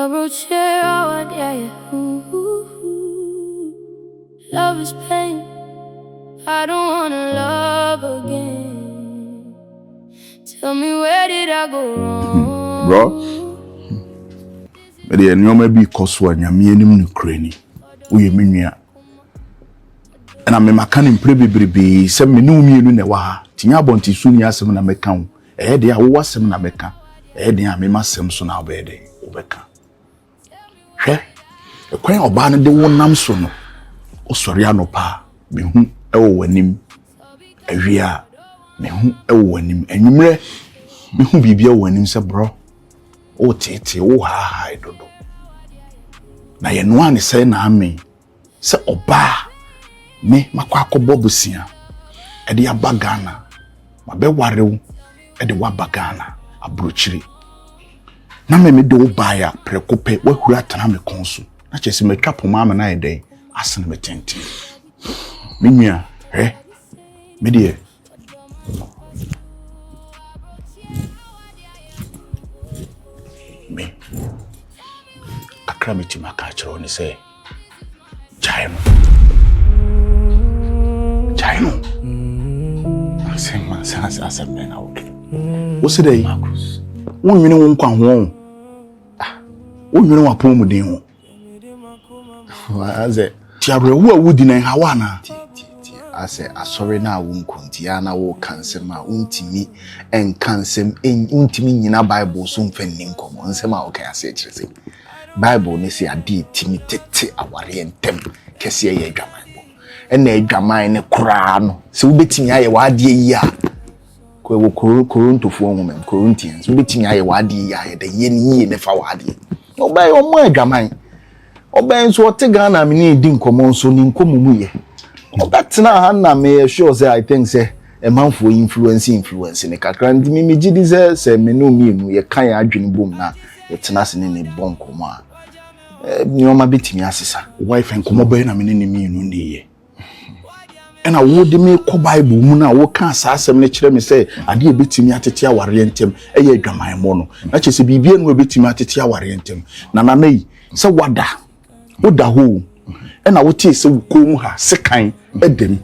Abrokyire, Awareɛ. Love is pain. I don't wanna love again. Tell me, where did I go wrong? Bro, but the nyoma bi koswa nyame anim no krani. Uye menua. And I'm maka ne mpre bebrebe se me ne umienu ne wa ha. Tinya bonti su ni asem na meka ho. De a wo asem na meka. De a me masem so na obede. Obeka. Hwe. Ekwan oba no de wonam so no. Osori anopa. Me hu ewo wanim. Awia. Me hu ewo wanim. Enwumre. Me hu bibia wo wanim se bro. O tete o ha dodo. Na ye no ane se na ame. Se oba me makwa akobo busia. E de abagana. Mabe warew e de wabagana Abrokyire. Na me de wo baya prekope wahura tana me konso. Na chese me twapo ma na yede asene me tenti. Me nua, me de me akra me ti maka kyerɛ ne sɛ Adjei asem na wo wo se dai wo nwene wo nkwa ho wo nwene wo apom den ho Aze tiabre wo awudi na hawa na ase asori na wo nkontia na wo kansem a untimi enkansem untimi nyina Bible so mfanni nkomo nsem a wo kan ase kyerese Bible ne se ade timi tete aware ntem kese ye adwaman bo ena adwaman ne kura no se wo betimi aye wa ade yi a ko Korintofoɔ nwomem Corinthians wo betimi aye wa ade yi a ye de ye ni ne fa wa ade obay o mo adwaman obay nso otega na me ne di nkomo nso ni nkomo mu ye obatena ha na me sure say I think say a man for influence ne kakra ndi me gidi say me no mienu ye kan ya adwene bom na ye tena se ne bonko mo a nyoma betimi asesa wife nkomo bay na me ne mienu ne ye ena wo de me ko Bible mu na wo kan asasem ne kyerɛ me say ade betimi atete aware ntem eye adwaman mo no na kyese bibia no betimi atete aware ntem na yi say wada ho ena wo tie se wukom ha sekan edem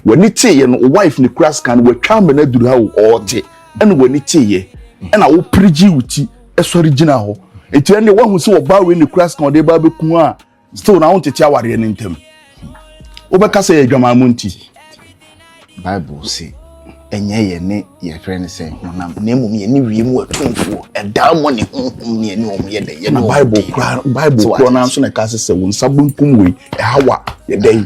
wani tie ye no wife ne kras kan wo twa me na duru ha wo ote ena wani tie ye ena wo prigi wuti esori gina ho eti ene wo hu se wo ba we ne kras kan de ba beku a still na won tete aware ne ntem wo be ka se ye dwama monti Bible say enye ye ne ye friend say honam na emum ye ne wiemu atumfo eda mo ne honhom ne ani om ye de ye na Bible kra na so na ka se won sabunkum we e hawa ye dey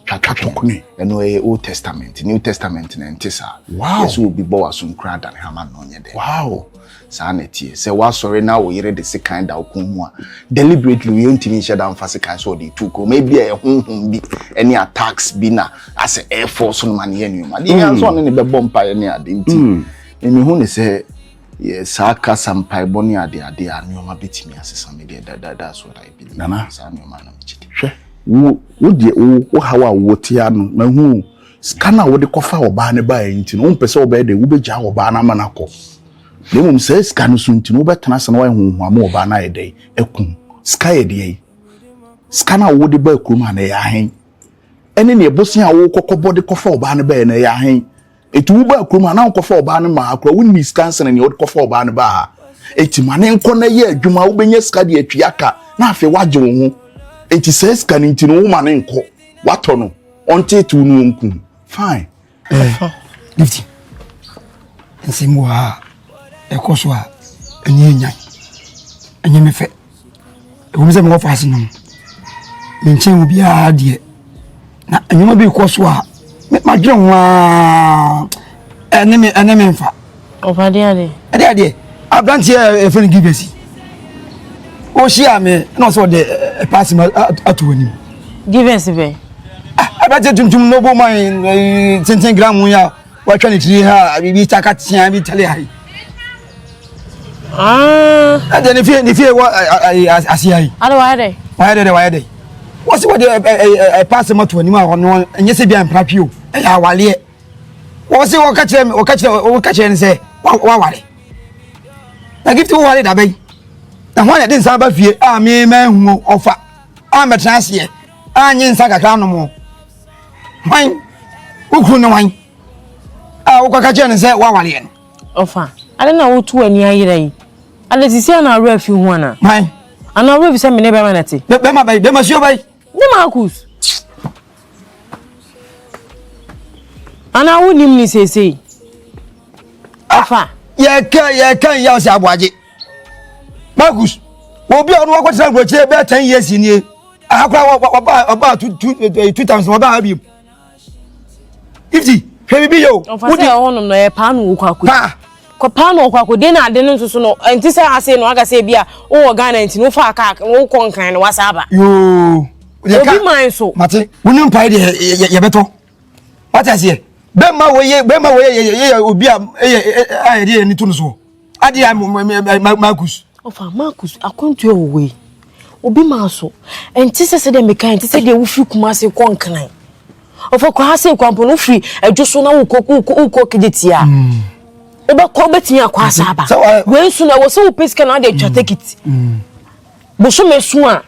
twatwatokune eno e Old Testament New Testament na ntisa wow yesu obi bo waso nkra dan hama no nye de wow sa na tie se wa sorry na wo yere de se kind da okunmu a deliberately we ntimi nche da mfa se kind so de tuko maybe e honhom bi any attacks bi na as air force no man ye numa de yan so ne be bompa ye ne ade nti emi hu ne se ye sa ka sampai boni ade a nyoma betimi asesa me de da so that I believe nana sa nyoma na mchiti wo de wo hawa wo tia no na hu scanner wo de kofa oba ne ba enti no mpese oba de wo begya oba na manako Lemum says scan sunti no betena se na wa hu ama oba na yedai ekun sky de scanner wo de ba krum na ya hen ene ne ebosin a wo kokobo de kofa oba ne ba na ya hen etu wo ba krum na kofa oba ne ma akra wonni scan se ne wo kofa oba ne ba ha eti mane nko na ye adwuma wo benya sika de atwiaka na afi waje wo ho eti says scan nti no wo mane nko wato no onte tu no nku fine Gifty nsimwa ekoswa enyenyan enyemefe ewumse mo fa asino menchen obi a de na enyoma bi koswa ma dwe ho eneme mfa ofade ade abrantie efeni gibesi o shia me no so de pass ma atwani givens be abrantie tuntum no bo man 10 gram ya wa twa ne tiri ha bibi takatia bi tale hai ade ne fie wa asiai ade wa de what's what the pass ma to anima no enye se bia mpratwe o ya wale what's what ka kire ne se wa wale na Gifty wo wale da bai na ho na de nsa ba fie a me hu ofa a metra ase anyi nsa kakra no mo wan ukru no wan a ukaka je ne se wa wale no ofa ade na wo tu ani ayira yi ade sisi ana awra fi hu ana wan ana awra bi se me ne be ma nati be ma sio bai ne Marcus ana wo nim ni sese ofa ye kan ya se aboaje Marcus obi onu wa kwatira broche be 10 years ni akwa oba 2 times oba abi Gifty Baby yo. What you want no e pa no kwa kwa. Ko pa no kwa kwa de na ade no nso no enti se ase no aga se bia o Ghana enti no fa aka no ko nkan no wasaba. Yo. Obi man so. Mate, wonu pa de ye beto. What I say? Be ma wo ye obi a de ni to no so. Ade am Marcus. Ofa Marcus akonto e we. Obi man so. Enti se de meka enti se de wo fi kuma se ko nkan. Ofa kwa hase kwampo no free adwoso na wo kiditia oba ko betimi akwa asaba we nsu na wo se wo pesika na de twa take it bo so mesu a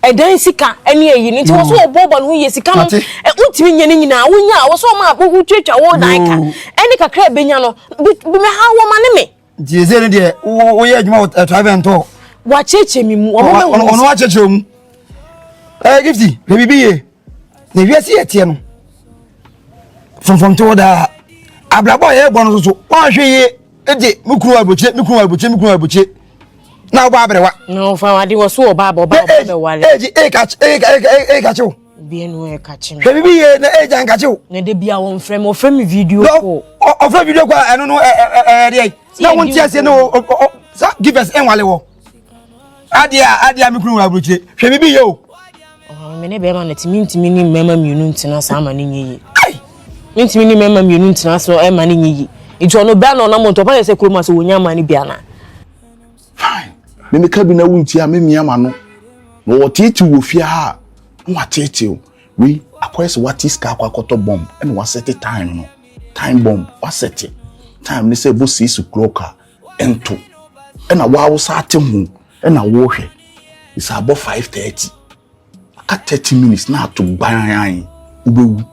edan sika ene eyi nti wo so obobo no ye sika no utimi nyane nyina wo nya wo so ma wo twetwa wo dan ka ene kakra ebenya no bi me ha wo ma ne me dieze ne de wo ye adwuma travel nto wa cheche mi mu ono wa cheche mu Gifty baby ye ne wiase yetie no from to da abrabo ye bono so won hweye eje mukuru abuche na oba abrewa no fa wade wo so oba be wale eje kacho bi enu e kachi me hwe bi ye na eje an kacho na de bia won frame video ko o frame video ko eno no dey na won ti ase no give us enwale wo adia mukuru abuche hwe bi ye o me ne be ma na timi ni mema mienu ntina sa ma ne nyi ntimi ni mema mienu ntina so e ma ne nyi ijo no bia no na mo to pa se kroma so wonya ma ne bia na fine me ka bi na wunti a me miama no wo tete wo fia ha wa tete we akwese watiska akwakoto bomb and wa set time no time bomb wa set time ni se bo 6 o'clock ento na wa wo sa te hu na wo hwe is about 5:30 aka 30 minutes na to gban ubewu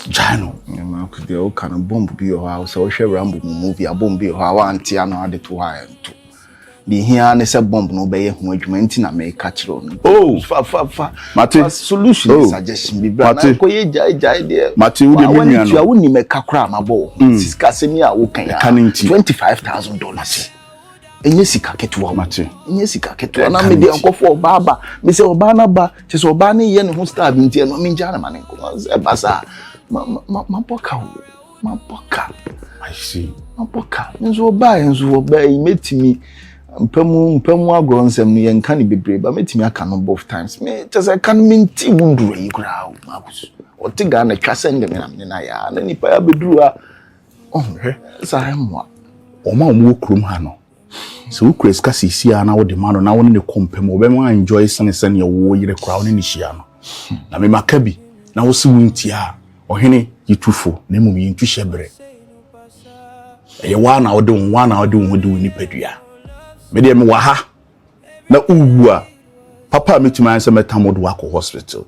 Jano, ma ku de o kan bomb bi o ha so hwe Rambo movie a bomb bi o ha wa anti ano ade to ha ento the here ne se bomb no be ye hu adwuma nti na me ka kire no oh fa mate solution suggestion bi bra na ko ye jai de mate wo de menua no wo ni me ka kra ma bo siska semi a wo kan ya $25,000 enye sika ketuwa mate enye sika ketuwa na me de ankofo baba me se oba na ba che se oba ne ye ne ho star bi nti no me nja na mane ko e basa ma boka I see ma boka nzo oba metimi mpamu agronsem no ye nka ne bebre ba metimi aka no both times me just kan minti wunduro yi kra Marcus o tiga na twase ndem na ya na nipa ya beduru a sa mo o ma mo krom ha no so ukres ka sisi ana wo de mano na wo ne kompem wo be ma enjoy sane ye wo yire kra wo ne hia no na me makabi na wo se wunti a ohene yitufo na mum yintu hyebre ye wa na wo de wo de nipadua me de me wa ha na uwu a papa metuma anse metamodo akọ hospital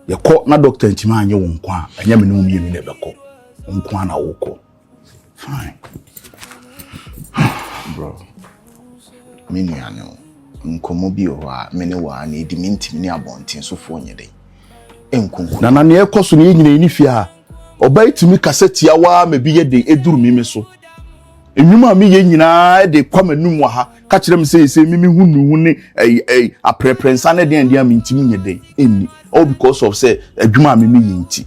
ye ko na doctor ntima anye wo nkwa anya me no mienu na beko nkwa na wo ko fine bro menu ano nkomo bi o ha mene wa na edi mintim ni abonten so fo nyede enkunku na ne ekoso ne nyina ni fia oba itimi kaseti awa ma bi ye de eduru mi so enwuma mi ye nyina de kwamanum wa ha ka kire me se mi hunu ne apreprensa ne de ndia mi ntimi nyede enni all because of say adwuma mi ye nti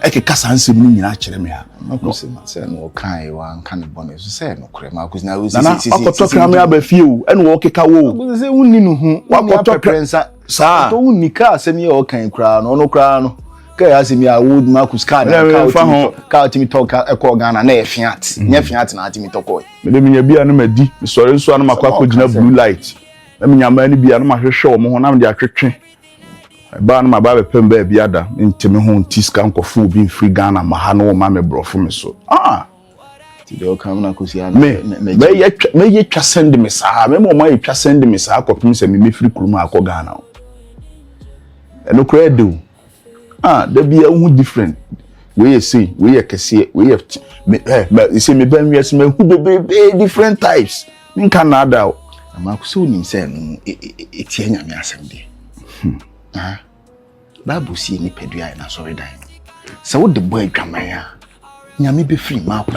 eke kasa nsem ni nyina kire me ha Marcus ma se no kan wa nka ne bone so se no kure Marcus na na akoto kra me abafie o ene wo keka wo Marcus se unni no hu wa akoto prensa sa to unni ka asem ye o kan kra no kra no ka ya asem ya wood Marcus ka na ka otimi talk eko Ghana na e fiat nya fiat na atimi toko me de minya bia no madi me sore nso anu makwa kogina blue light na minya ma ni bia no mahwehwe o mo ho na me de atwetwe ba no maba be pem ba bia da ntimi ho ntiska nkofo obi free Ghana ma ha no ma me brofo me so They come na kusia me ye twa send me saa me mo ye twa send me saa kopim se me free kuruma akọ Ghana eno kra do da bia hu different we say we ye kese we ye me say me ban wiase me hu be different types nka na ada ama kuso nim se no etie nyame asem de Bible see ni pedua na sorry dan se wo de boy adwaman a nyame be free ma ko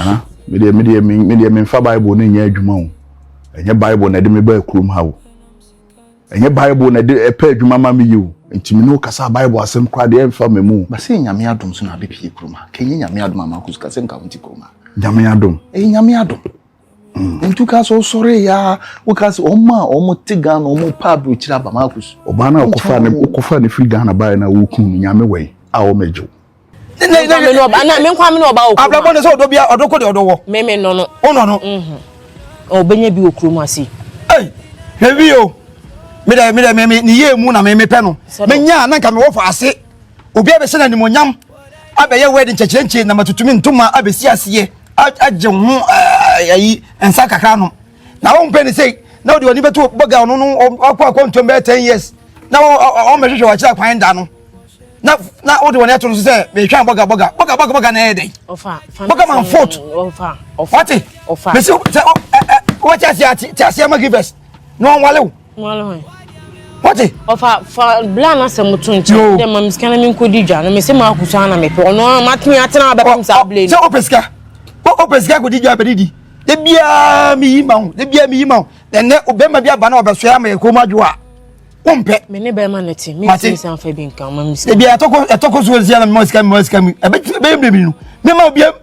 me fa Bible na nya adwuma o enye Bible na de me ba kurum ha o enye Bible na de epa adwuma ma me you ntimi no kasa Bible asem kwa de emfa me mu ba se nyame adom so na be pie kurum ha kenye nyame adom ama ko kasa nka wonti kurum ha nyame adom nyame adom ntu ka so sorry ya wo ka se omo tiga na omo pa Abrokyire ba ma ko oba na okofa ne free Ghana ba na wo kun nyame we a o mejo Abrabone so odo bia odo ko de odo wo me no ono no o benya bi okrum ase heavy o me ni ye mu na me pe no me nya na nka me wo fa ase obi abese na nimonyam abeye wedding checherenche na matutumi ntoma abesi ase agye ho ayi ensa kakra no na wo mpe ni sei na odi oni beto boga no akwa ntom be 10 years na o mehwehwe wa kira kwan da no na odi woni ato se me hwan boga na edey ofa boga man foot ofa wati me se what tia ma givers no wale wati ofa bla na se mutunchi dem ma miskana min kodi dwa no me se ma akusa na me pe ono matumi atena ba pem sa blame se opeska kodi dwa bedidi de bia mi yima ene obema bia ba na obeso ya ma ko madwa umpe me ne be ma neti me ti san fa bi nkan ma miskana de bia etoko so zia na me miskana be no me ma bia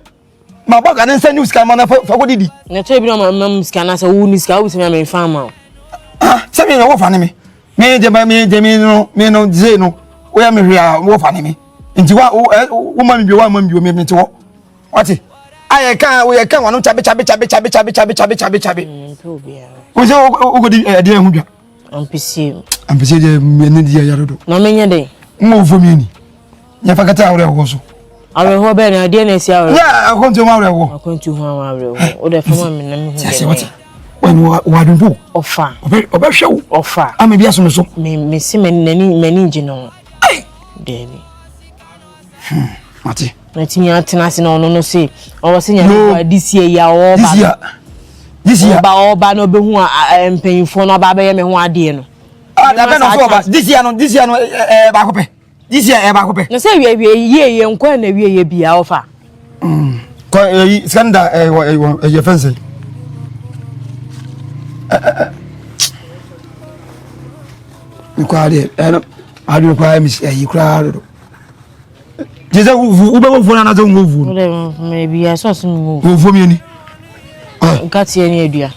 ma boga na nsa news kan ma na fa kodidi na to bi no ma miskana se wo news ka wo se me fa ma se me wo fa ne me no ze no wo ya me hwia wo fa ne me nti wo ma me bi me nti wo wati aye kan wo ye kan wanu chabe wo se wo godi de hu dwa ampisi de me ne dia yarodo na menye de mo fo mi ni nya fa kata awre wo so awre ho be na de na si awre ya akonto ma awre wo o de fa ma me na me hu de when wa dumbu ofa obehwe ofa am bia so so me si mani ngino debi mati na tinya atena se na ono no se o se nya this year ya o ba oba no be hu empanyfo no ba be ye me hu ade no da be no so oba this year no ba ko pe this year ba ko pe na se ye nkwa na ye bia ofa ko skanda ye fence Nkwade adu kwa mi yi kra do jeza u be wo na za wo vu no maybe I saw some move wo fu mi ni nkati eni adua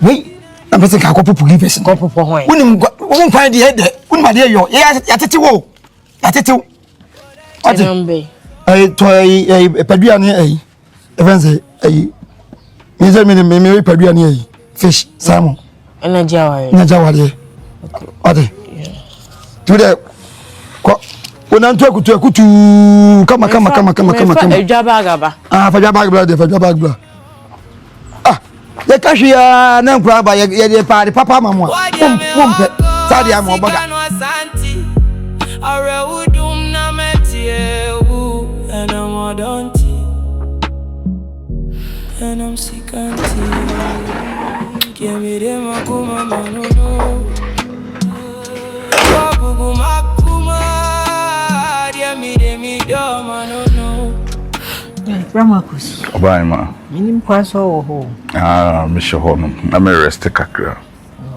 we na pese ka ko popo give person ko popo hoy unim wo nkwan de de unim ade yo ya tete wo ate nambe to padua ni evenze mi ze mi padua ni fish salmon na jawari ate tu de ko wona ntu akutu kama edwa bagaba fajwa bagaba ye kashi ya na nkura ba ye pa de papa mamu pompe sadi am obaga arewudum na metiewu and I'm odonti and I'm sick and give me them akuma manono babu makuma dia mi de mi do manono Ramakus Obaima minim kwaso wo ho me shoho no na me rest kakra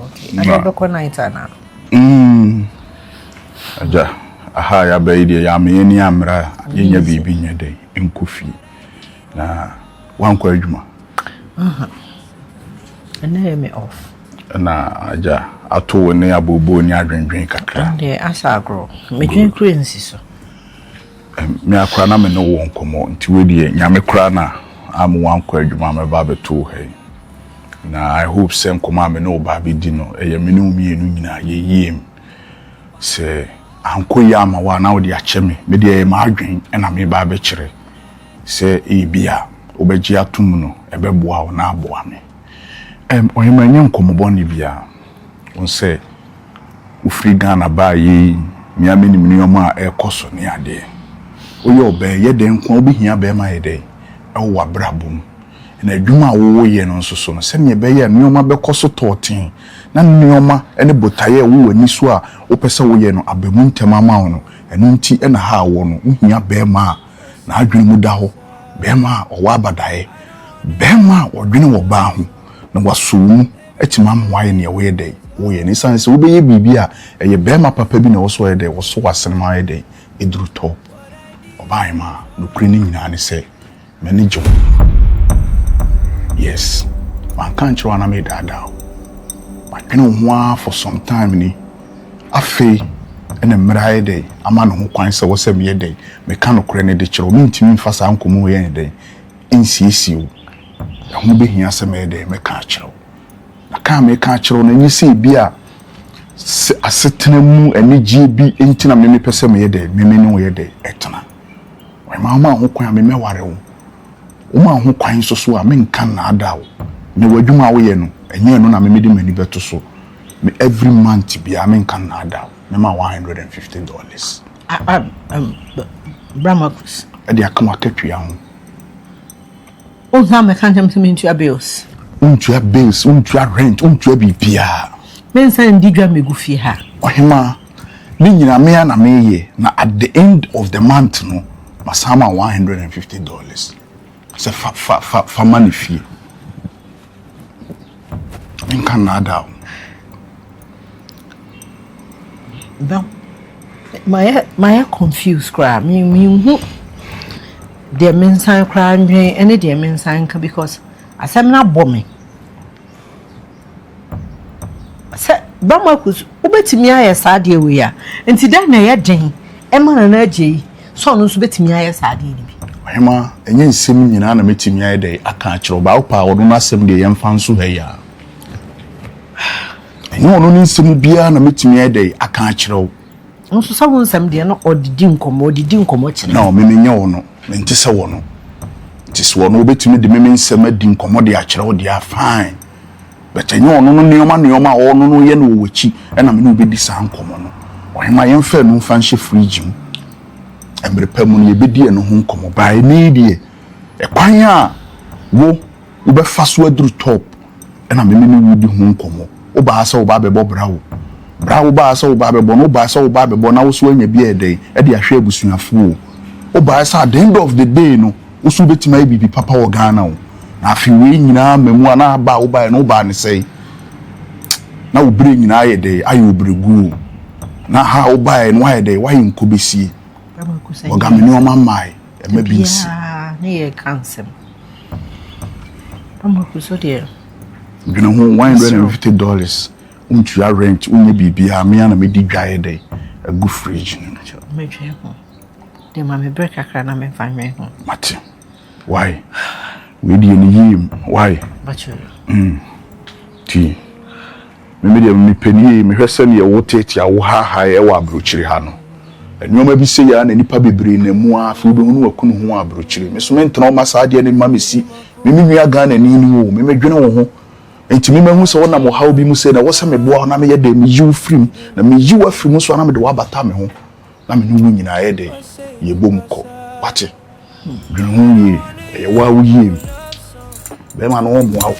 okay na be ko night ana aja aha ya baidi ya me ni amra yenya bibi nyede enkofi na wankwa adwuma and me off na aja ato ne abobo ni adwendwen kakra de asagro me dwen currency so me akra na me no wo nkomo nti wedi nyame kra na am wankwa adwuma me ba beto he na I hope sem koma me no ba be di no eye me no mienu nyina ye yiem se anko ya ma wa na wo de ache me de ma adwen na me ba be kire se ebia obeji atum no ebeboa wo na aboa me oyema nya nkomoboni bia won say ufri Ghana ba yi miame ni mnioma ekoso ne ade oye obe ye den kwa obihia be ma ye den ewo abrabom na adwuma wo ye no nso so no se ne be ye nneoma be koso totin na nneoma ene botaye wo wani so a opese wo ye no abamu ntemama wo no enu nti ena ha wo no uhia be ma na adwene mu da ho be ma owa abadaye be ma odwene wo ba ho na wasomu etima mwaye ne wo ye den wo ye ni sanse wo be ye bibia eye be ma papa bi na wo so ye den wo so wasenema ye den eduru top oba ma no kreni nyina ne se manager. Yes, my country wanna make that down. But you know, for some time, I feel and a mirror day, a man who quite so was a mere day, mechanical credit the children to me for some common day in CSU. I won't be here some day, make catcher. I can't make catcher on any see beer. A certain moon and GB into a many person me day, me no way day, etna. My mamma who quite me worry. Uma ho kwan so a men kan na adaw me wadwuma wo ye no enye no na me mede mani beto so me every month bia men kan na adaw me ma $150 Brahmakus e dia kan akatwia ho o na me kan tem into bills untua bills untua rent untua bibia men san di dwa megu fie ha ohima ni nyina me na me ye na at the end of the month no masama $150 se fa money fee in Canada. My confused cry me the men sign crime any the men sign because I said not bombing. I said Brahmakus ubetimi aye sadie we ya enti da na ye den e ma na Adjei so no so betimi aye sadie ni Hema enye nsem nyina na metimi aye dey aka akiro ba opa wodo na asem de yemfa nso ha ya enye ono ni nsem bia na metimi aye dey aka akiro nso sawo nsem de no odidi nkomo kire na o memenye wono mente se wono tis wono obetimi de meme nsem adi nkomo de akiro de a fine but enye ono no neoma ono no ye no wochi e na me no obedi sa nkomo no ohema yemfa no mfa nhye fridge mu emre pamu no yebedi eno ho nkomo ba ni die e kwan a wo be faso aduru top e na me no wudi ho nkomo wo ba sa wo ba bebo brawo ba sa wo ba bebo no ba sa wo ba bebo na wo so anya bi eden e de ahwe abusuafo wo ba sa at the end of the day no wo so betima bibi papa wo Ghana wo na afi we nyina mamu ana ba wo ba no ba ne sei na wo bre nyina aye dey aye obregu na ha wo ba no aye dey wa yin kobesi ogamini o mamai e mebinsi na ye cancel Brahmakus de you know $150 untua rent unye bibia me na me di dwae dey a good fridge me dwe ho de ma me break akra na me fa nwe ho mate why we di ni yim why bacho ti me de me peni me hwese ne ye wote a wo ha e wa Abrokyire ha no enwoma bi se ya na nipa bebre na mu afi obi hunu wakunu ho Abrokyire me so me ntena o masade ne ma mesi me nua Ghana ni ni wo me medwene wo ho enti me mahu se wona mo hawo bi mu se na wo se me boa na me ye de me yiw frim na me yiw afrim so na me de wa bata me ho na me nu nyina ye de ye bom ko wate dwene ye ye wa wo ye be ma no mo hawo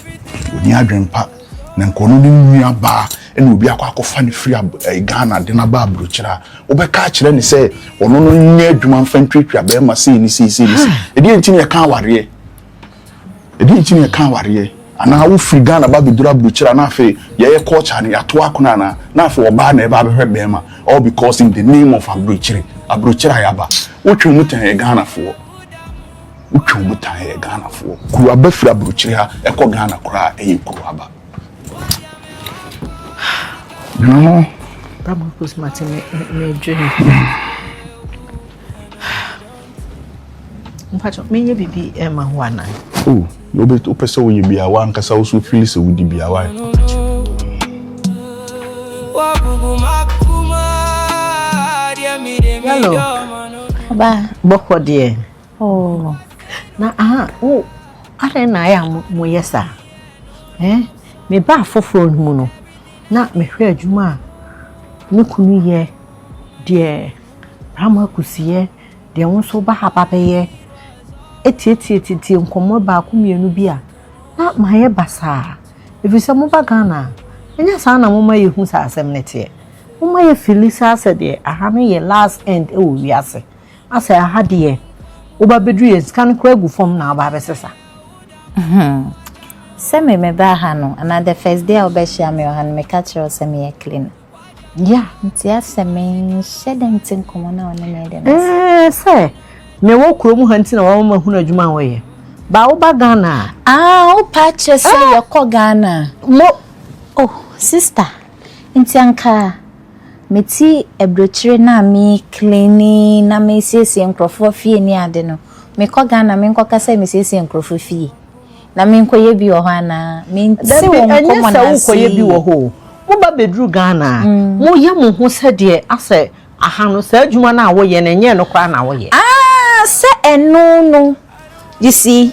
oni adwempa na nkono ni nua ba ene obi akwa ne free Ghana de na ba Abrokyire wo be ka kire ne se ono no nya adwuma mfa ntwetwa be ma se ni edi enti ne ka aware ana wo free Ghana ba bedura Abrokyire na afi ye culture ne yato akona na afi oba na e ba behwe be ma all because in the name of Abrokyire ya ba wotwe mutan ye Ghana fo kuru aba free Abrokyire ha e ko Ghana kura e kuru aba no Brahmakus mate me dwe mpacho menye bibi e ma ho anan no be to pese wo yibia wa nkasa wo so feel se wo di bia wa hello ba boko de Oh, na are na ya mo yesa me ba foforo mu no na me hwe adwuma ne kunu ye de rama kusiye de wonso ba haba beye eti nkomo ba ku mienu bia na maye basa efisa mo ba Ghana enya sa na mo maye hu sa asem nete mo maye filisa ase de aha no ye last end e wo wiase asa aha de wo ba bedru ye scan kra gu form na ba besesa se me ba ha no and the first day I be share me ha no me catch you se me clean yeah nti ase me shedem tin komo na one me de se me wo kuro ha nti na wo ma hu na adwuma wo ye ba wo ba Ghana o patch se ye ko Ghana mo oh sister nti anka meti Abrokyire na me cleaning na me siesie nkrofo fie ni ade no me ko Ghana me nko kasa me siesie nkrofo fie na me nko ye bi wo ha na me nti wo nko na se wo ye bi wo ho wo ba bedru Ghana mo ye mo ho se de ase aha no sa adwuma na wo ye na nye no kwa na wo ye se enu no you see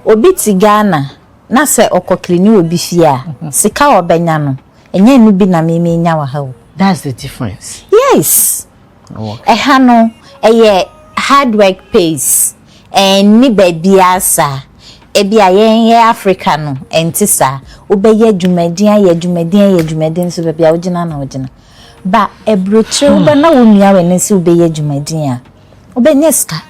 obi ti Ghana na se okokrini obi fie a sika obenya no enye enu bi na me nya wa ha. That's the difference. Yes. No hard work pays and ni baby asa ebi ayen Africa no entisa obeye dwumadin so baby ogina na ogina ba Abrokyire oba na wonua wenesi obeye dwumadin a obenye ska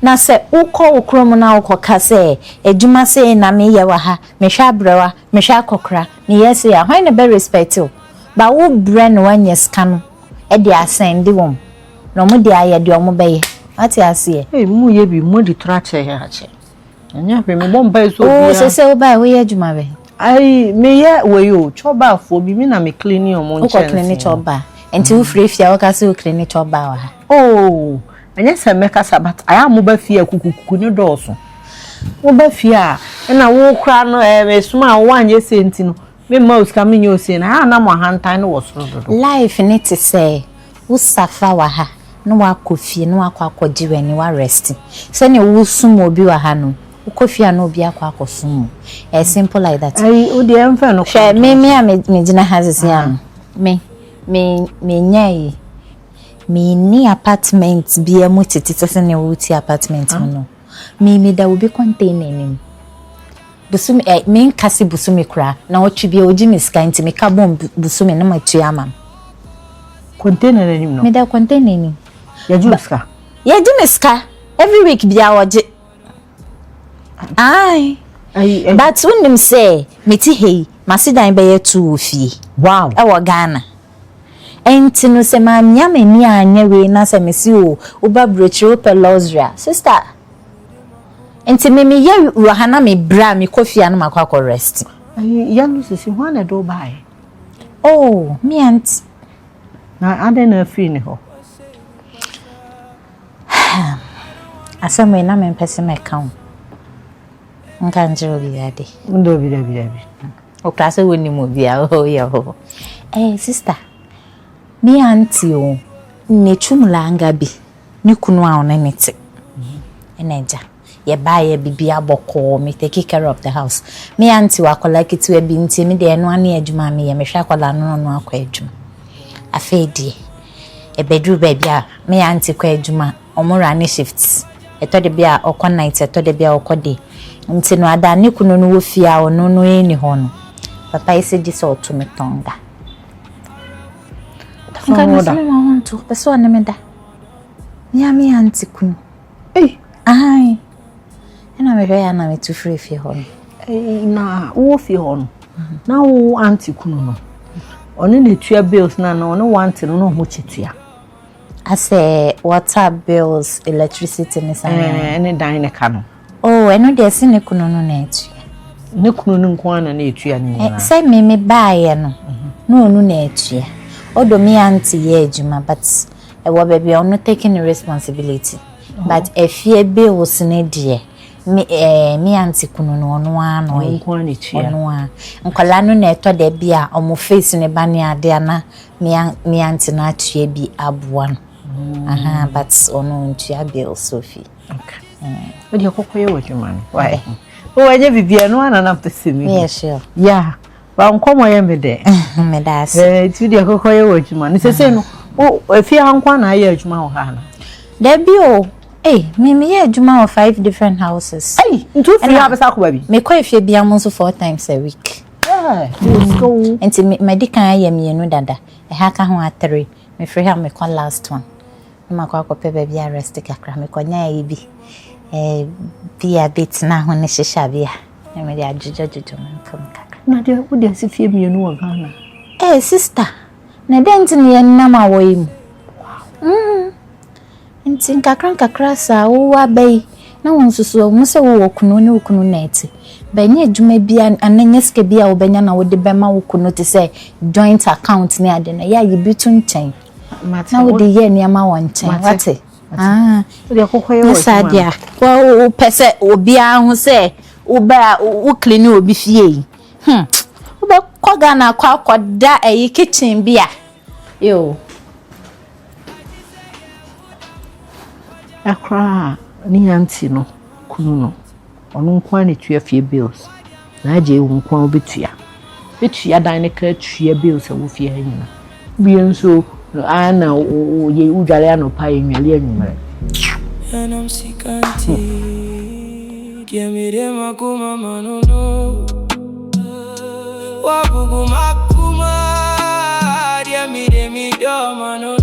na se ukọ ukrom na ukoka se edwuma se na me ye wa ha me hwa abrewa me hwa akokra me yes ya hwan na be respect you ba wo brand wanye ska no e de asende wom no mo de aye de omo beye ati ase mu ye bi mo di trache he ache anya hwe me bomba eso bia se wo ba wo ye adwuma be ai me ye we yo choba afo bi mi na me clean omo nche ko clean choba enti wo free fia wo ka se wo clean choba wa ha anya se meka sabat aya mo ba fia kukuku ni dooso wo ba fia na wo kra no me suma wo anye senti no me mouse ka me nyo se na na mo hantan no wo soro dodo life ni te say wo safa wa ha no wa kofie no akwaji wani wa rest se ne wo sum obi wa ha no wo kofie na obi akwakosum simple like that ai o de emfa no she me gina hazisi ya me nyai me ni apartment bi emu tete se ne wo ti apartment no me da obi container ni busumi me nkasi busumi kra na otwi bi oji miska nti me ka bom busumi na matu ama container ni no me da container ni ya jumiska every week bi awoje ai but unim say me ti hei masidan be ye tu ofie wow e wo Ghana enti no se ma nyame ni anya we na se me si o ba Abrokyire pe lozria sister enti me ye rohana me bra me kofia no makwa rest ya no se ho na do bai me aunt na ade na free ni ho asame na me pese me kan nka njiro bi ade ndo bi o klase woni mo bia sister me auntie o ne chumla anga bi ni kunu a ona nete eneja ye ba ye bibia boko me take care of the house me auntie wa kola kitu e bi nti me de no ane adwuma me ye me hwa kola no akwa adwuma afedi e bedru ba bia me auntie kwa adwuma omura ne shifts eto de bia okọ night eto de bia okọ day nti no ada ne kunu no wo fia ono no eni ho no papa ise di so to me tonga nka no se me wanto peso ne me da nya me auntie kunu ai ena me hwe ya na me tu free fie ho na wo fie ho no na wo auntie kunu no ono ne tua bills na ono want no ho chetua ase water bills electricity ne san ne dan ne ka no eno de se ne kunu no na etua ne kunu no nko ana na etua ne se me baaye no no onu na etua odo me auntie ye adwuma but wo baby ono taking the responsibility but efie bills ne de me auntie kunu no ono ano nko ana etua ono a nkola no na eto de bia omo face ne ba ne ade ana me auntie na atua bi aboa no but ono ntua bills Sophie okay What you cook your man? Why? Oh, I never be no one enough to see me. Yes, sure. Yeah. But I'm coming here today. Me das. To the cook your man. It's a sin. Oh, if you are one, I hear you, Hannah. There be oh. Hey, me here Juma of 5 different houses. Hey, 2 3 hours baby. Me quite if you be almost 4 times a week. Yeah, let's go. And me dikan aye me no dada. E ha ka ho 3. Me free ha me call last one. Me kwa ko pe baby arrest kakra me konya yi bi. Bia bit na ho ne hihya bia. E me dia jujujuju me kom kakra. Na dia wo dia se fie me no wa Ghana. Sister. Na dent ni en na ma wo yi. Nti nkakra sa wo abai na won susu mo se wo kunu ne kunu na eti ba nye adwuma bia ananya sika bia wo benya na wo de bema wo kunu te say joint account ne ade na ya yibi tunchen na wo de ye ne ama won chen wate wo de kokoye wo sadia wo pese obi a hu se wo ba wo clean obi fie yi wo ba koga na kwakoda kitchen bia yo Akra ni auntie no kunu no ono nkwa ne tua fie bills na Adjei wo nkwa betua dan ne kra tua bills a wo fie hanyina bi enso ana o ye udware anopa enwale anwumere and I'm sick and tired. Give me the makuma manono. Wabugu makuma. Give me the mano.